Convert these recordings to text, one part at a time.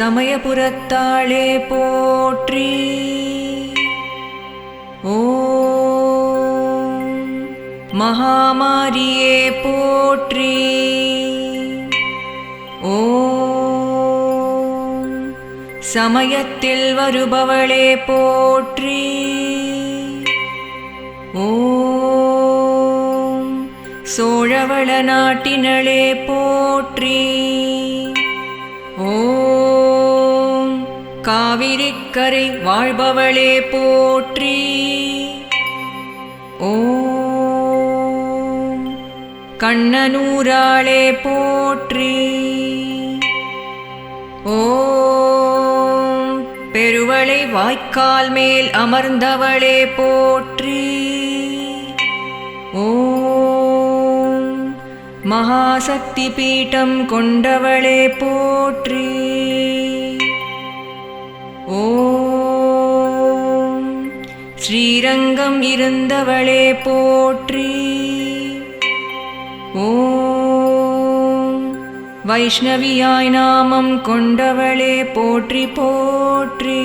சமயபுரத்தாளே போற்றி. ஓம் மகாமாரியே போற்றி. ஓம் சமயத்தில் வருபவளே போற்றி. ஓம் சோழவள நாட்டினளே போற்றி. ஓம் காவிரிக்கரை வாழ்பவளே போற்றி. ஓம் கண்ணனூராளே போற்றி. ஓம் பெருவளை வாய்க்கால் மேல் அமர்ந்தவளே போற்றி. ஓம் மகாசக்தி பீடம் கொண்டவளே போற்றி. ஓம் ஸ்ரீரங்கம் இருந்தவளே போற்றி. ஓம் வைஷ்ணவியாய் நாமம் கொண்டவளே போற்றி போற்றி.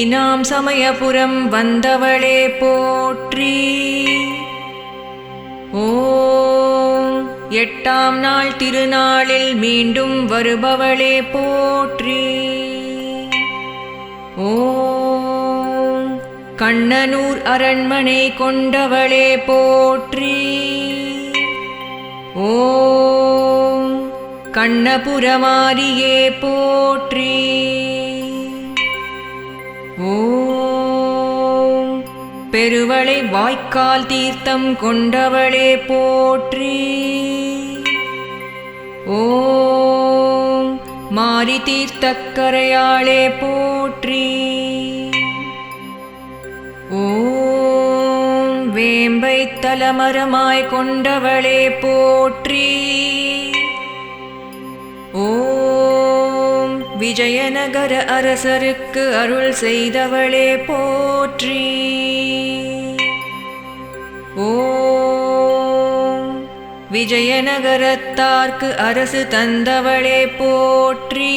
இனாம் சமயபுரம் வந்தவளே போற்றி. ஓம் எட்டாம் நாள் திருநாளில் மீண்டும் வருபவளே போற்றி. ஓம் கண்ணனூர் அரண்மனை கொண்டவளே போற்றி. ஓம் கண்ணபுரமாரியே போற்றி. ஓம் பெருவளை வாய்க்கால் தீர்த்தம் கொண்டவளே போற்றி. ஓம் மாரி தீர்த்தக்கரையாளே போற்றி. ஓம் வேம்பை தலமரமாய் கொண்டவளே போற்றி. ஓம் விஜயநகர அரசருக்கு அருள் செய்தவளே போற்றி. ஓம் விஜயநகரத்தார்க்கு அரசு தந்தவளே போற்றி.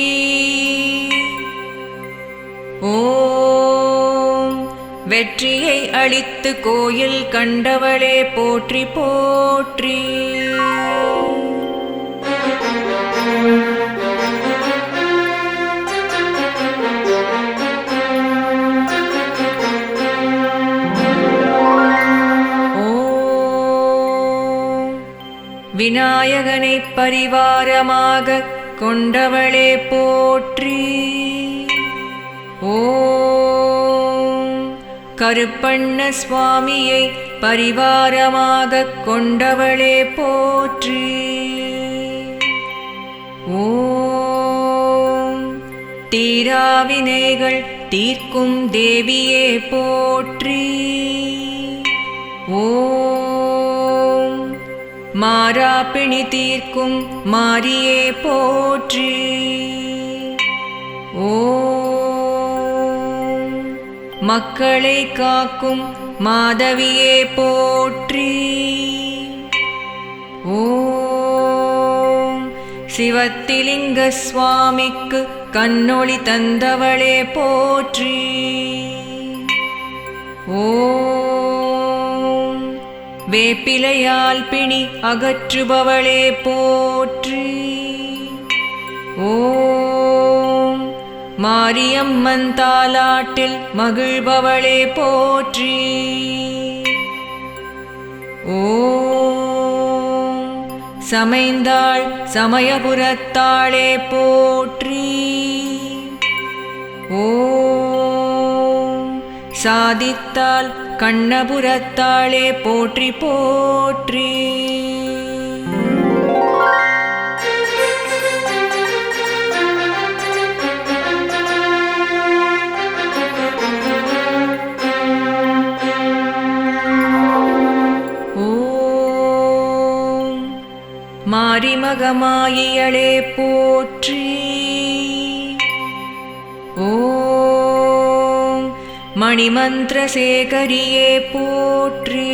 ஓம் வெற்றியை அளித்து கோயில் கண்டவளே போற்றி போற்றி. விநாயகனை பரிவாரமாக கொண்டவளே போற்றி. ஓம் கருப்பண்ண சுவாமியை பரிவாரமாக கொண்டவளே போற்றி. ஓம் தீராவினைகள் தீர்க்கும் தேவியே போற்றி. ஓம் மாறாப்பிணி தீர்க்கும் மாரியே போற்றி. ஓம் மக்களை காக்கும் மாதவியே போற்றி. ஓம் சிவத்திலிங்க சுவாமிக்கு கண்ணொளி தந்தவளே போற்றி. ஓம் வேப்பிலையால் பிணி அகற்றுபவளே போற்றி. ஓம் மாரியம்மன் தாலாட்டில் மகிழ்பவளே போற்றி. ஓம் சமைந்தாள் சமயபுரத்தாளே போற்றி. ஓம் சாதித்தால் கண்ணபுரத்தாளே போற்றி போற்றி. ஓம் மாரிமகமாயியளே போற்றி. ஓம் மணிமந்திரசேகரியே போற்றி.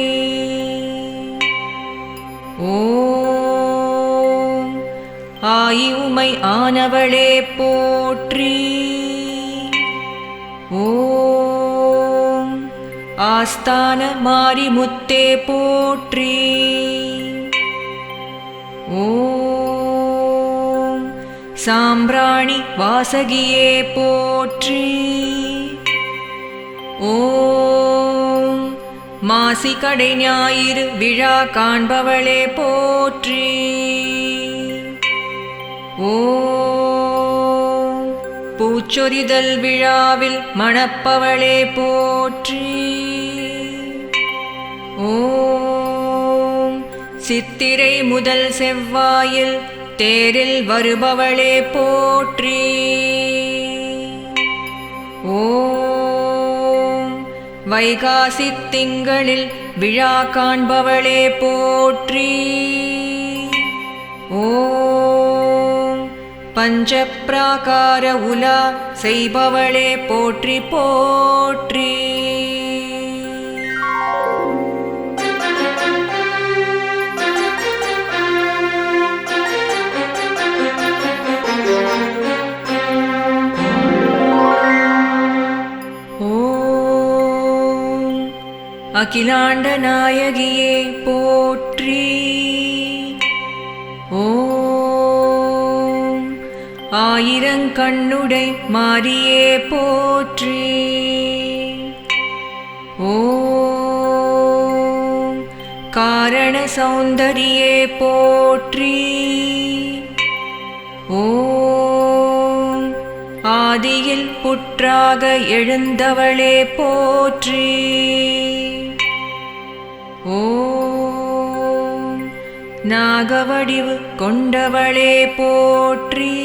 ஓம் ஆயுமை ஆனவளே போற்றி. ஓம் ஆஸ்தான மாரிமுத்தே போற்றி. ஓம் சாம்பிராணி வாசகியே போற்றி. ஓம் மாசிகடை ஞாயிறு விழா காண்பவளே போற்றி. ஓம் பூச்சொரிதல் விழாவில் மணப்பவளே போற்றி. ஓம் சித்திரை முதல் செவ்வாயில் தேரில் வருபவளே போற்றி. ஓம் வைகாசி திங்களில் விழா காண்பவளே போற்றி. ஓம் பஞ்சப்ராகார உலா செய்பவளே போற்றி போற்றி. அகிலாண்ட நாயகியே போற்றி. ஓம் ஆயிரங்கண்ணுடை மாரியே போற்றி. ஓம் காரண சௌந்தரியே போற்றி. ஓம் ஆதியில் புற்றாக எழுந்தவளே போற்றி. ஓம் நாகவடிவு கொண்டவளே போற்றி.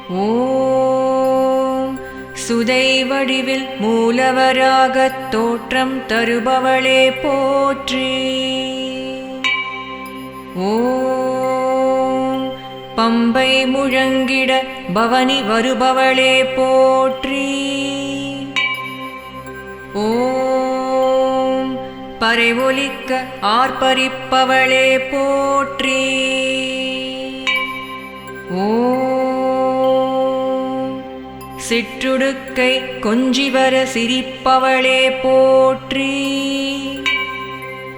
ஓம் சுதை வடிவில் மூலவராகத் தோற்றம் தருபவளே போற்றி. ஓம் பம்பை முழங்கிட பவனி வருபவளே போற்றி. ஓம் பறை ஒலிக்க ஆர்ப்பரிப்பவளே போற்றி. ஓம் சிற்றுடுக்கை கொஞ்சிவர சிரிப்பவளே போற்றி.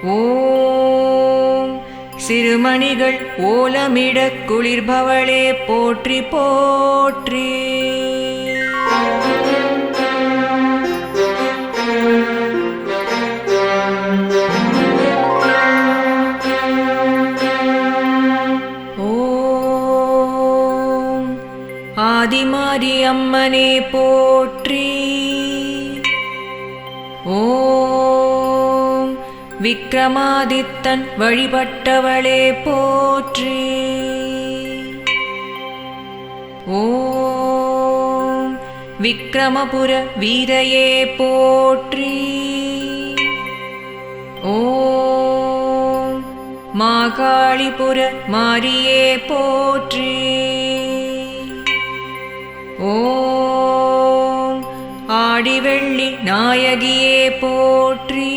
ஓம் சிறுமணிகள் ஓலமிடக் குளிர்பவளே போற்றி போற்றி. ஆதிமாரி அம்மனே போற்றி. ஓம் விக்ரமாதித்தன் வழிபட்டவளே போற்றி. ஓம் விக்ரமபுர வீரையே போற்றி. ஓம் மாகாளிபுர மாரியே போற்றி. ஓம் ஆடிவெள்ளி நாயகியே போற்றி.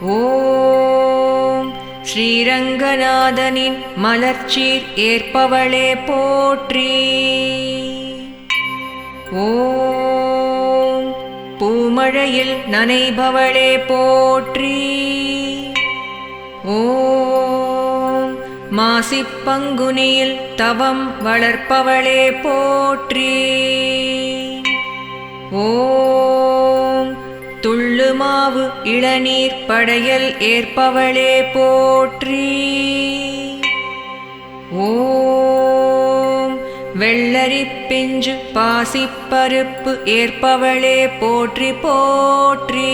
ஓம் ஸ்ரீரங்கநாதனின் மலர்ச்சீர் ஏற்பவளே போற்றி. ஓம் பூமழையில் நனைபவளே போற்றி. ஓம் மாசிப் பங்குனியில் தவம் வளர்ப்பவளே போற்றி. ஓம் துள்ளுமாவு இளநீர் படையல் ஏற்பவளே போற்றி. ஓம் வெள்ளரிப் பிஞ்சு பாசிப்பருப்பு ஏற்பவளே போற்றி போற்றி.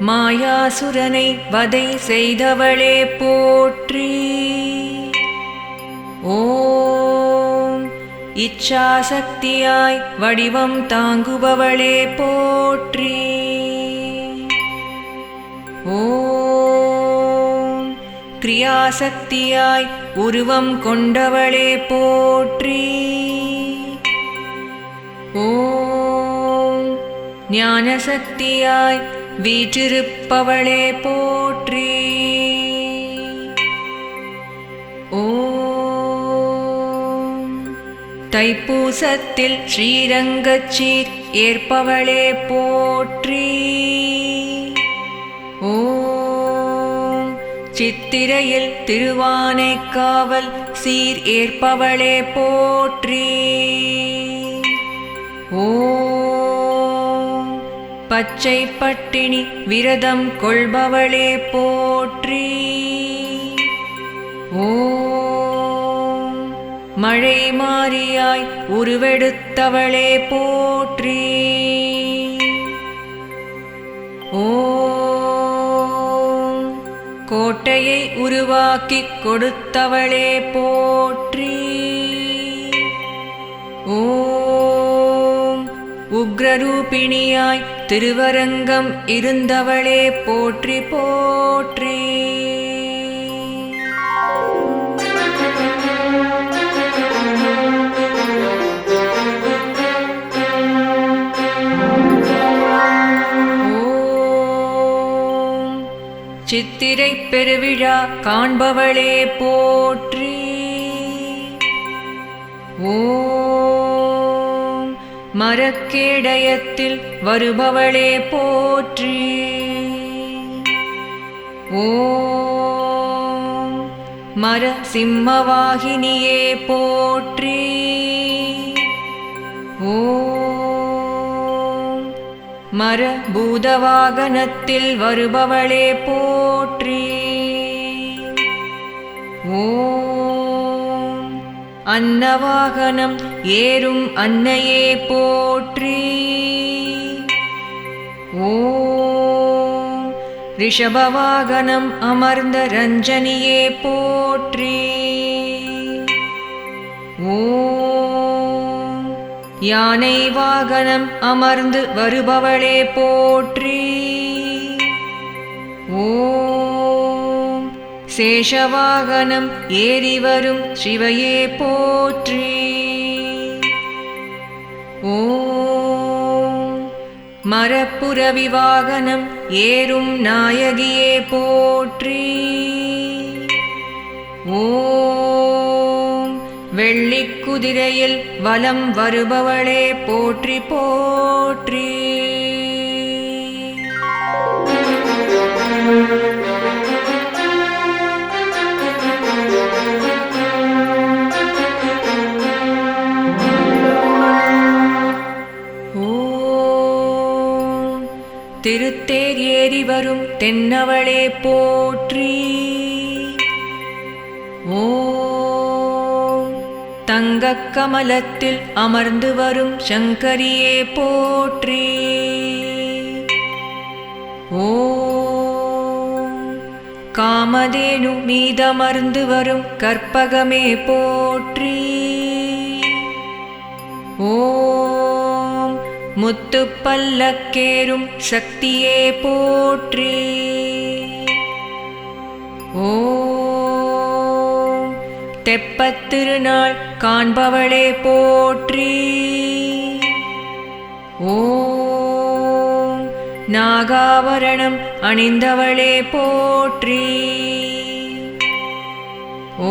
மாயாசுரனை வதை செய்தவளே போற்றி. ஓம் இச்சாசக்தியாய் வடிவம் தாங்குபவளே போற்றி. ஓம் கிரியாசக்தியாய் உருவம் கொண்டவளே போற்றி. ஓம் ஞானசக்தியாய் வீற்றிருப்பவளே போற்றி. ஓம் தைப்பூசத்தில் ஸ்ரீரங்கச்சீர் ஏற்பவளே போற்றி. ஓம் சித்திரையில் திருவானைக்காவல் சீர் ஏற்பவளே போற்றி. ஓம் பச்சை பட்டினி விரதம் கொள்பவளே போற்றி. ஓம் மழை மாரியாய் உருவெடுத்தவளே போற்றி. ஓம் கோட்டையை உருவாக்கிக் கொடுத்தவளே போற்றி. ஓம் உக்ரரூபிணியாய் திருவரங்கம் இருந்தவளே போற்றி போற்றி. ஓம் சித்திரை பெருவிழா காண்பவளே போற்றி. ஓம் மரக்கேடயத்தில் வருபவளே போற்றி. ஓம் மர சிம்மவாகினியே போற்றி. ஓம் மர பூதவாகனத்தில் வருபவளே போற்றி. ஓம் அன்னவாகனம் ஏறும் அன்னையே போற்றி. ஓம் ரிஷபவாகனம் அமர்ந்த ரஞ்சனியே போற்றி. ஓம் யானை வாகனம் அமர்ந்து வருபவளே போற்றி. ஓம் சேஷவாகனம் ஏறி வரும் சிவையே போற்றி. ஓம் மரப்புரவி வாகனம் ஏறும் நாயகியே போற்றி. ஓம் வெள்ளிக்குதிரையில் வலம் வருபவளே போற்றி போற்றி. ஓம் திருத்தேர் ஏறி வரும் தென்னவளே போற்றி. ஓம் தங்கக் கமலத்தில் அமர்ந்து வரும் சங்கரியே போற்றி. ஓம் காமதேனு மீதமர்ந்து வரும் கற்பகமே போற்றி. ஓம் முத்துப்பல்லக்கேறும் சக்தியே போற்றி. ஓம் தெப்பத் திருநாள் காண்பவளே போற்றி. ஓம் நாகாபரணம் அணிந்தவளே போற்றி.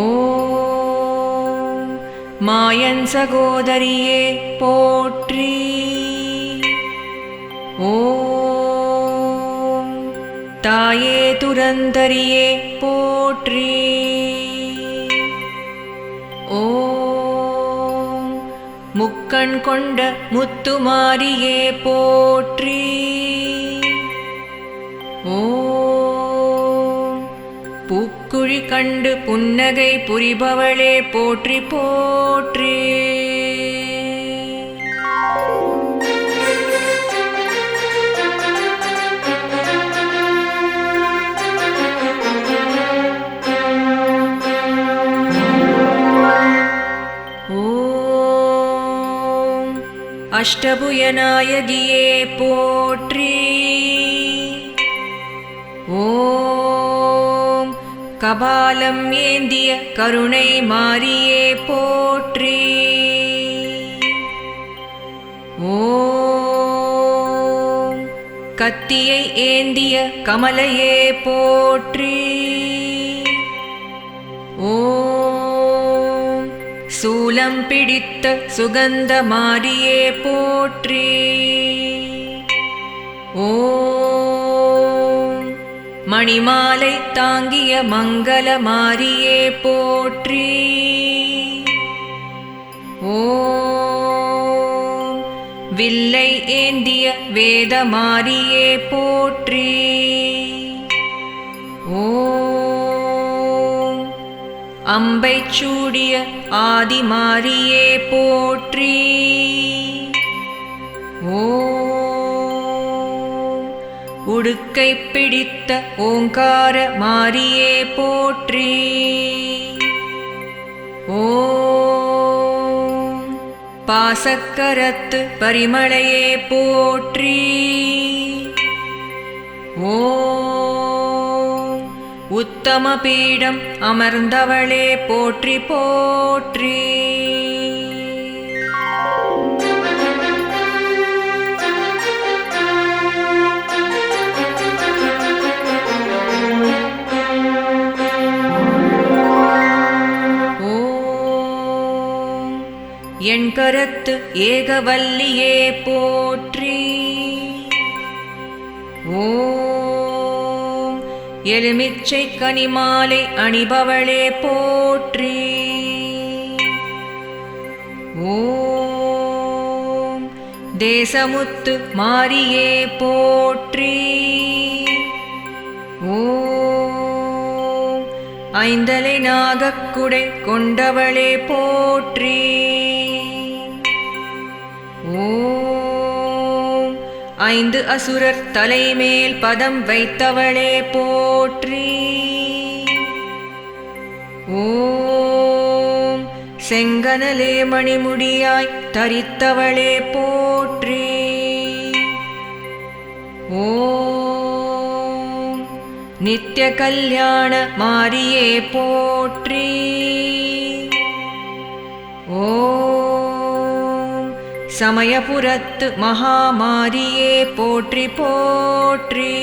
ஓம் மாயன் சகோதரியே போற்றி. ஓம் தாயே துரந்தரியே போற்றி. ஓம் முக்கண் கொண்ட முத்துமாரியே போற்றி. ஓம் பூக்குழி கண்டு புன்னகை புரிபவளே போற்றி போற்றி. ஓம் அஷ்டபுயநாயகியே போற்றி. ஓம் கபாலம் ஏந்திய கருணை மாரியே போற்றி. ஓம் கத்தியை ஏந்திய கமலையே போற்றி. ஓம் சூலம் பிடித்த சுகந்த மாரியே போற்றி. ஓம் மணிமாலை தாங்கிய மங்கள மாரியே போற்றி. ஓம் வில்லை ஏந்திய வேத மாரியே போற்றி. ஓம் அம்பை சூடிய ஆதி மாரியே போற்றி. ஓம் உடுக்கை பிடித்த ஓங்கார மாரியே போற்றி. ஓம் பாசக்கரத்து பரிமளையே போற்றி. ஓம் உத்தம பீடம் அமர்ந்தவளே போற்றி போற்றி. ஓம் என் கரத்து ஏகவல்லியே போற்றி. ஓம் எலுமிச்சை கனிமாலை அணிபவளே போற்றி. ஓம் தேசமுத்து மாரியே போற்றி. ஓம் ஐந்தலை நாகக்குடை கொண்டவளே போற்றி. ஓம் ஐந்து அசுரர் தலைமேல் பதம் வைத்தவளே போற்றி. ஓம் செங்கனலே மணிமுடியாய் தரித்தவளே போற்றி. ஓம் நித்ய கல்யாண மாரியே போற்றி. ஓம் சமயபுரத்து மகாமாரியே போற்றி போற்றி.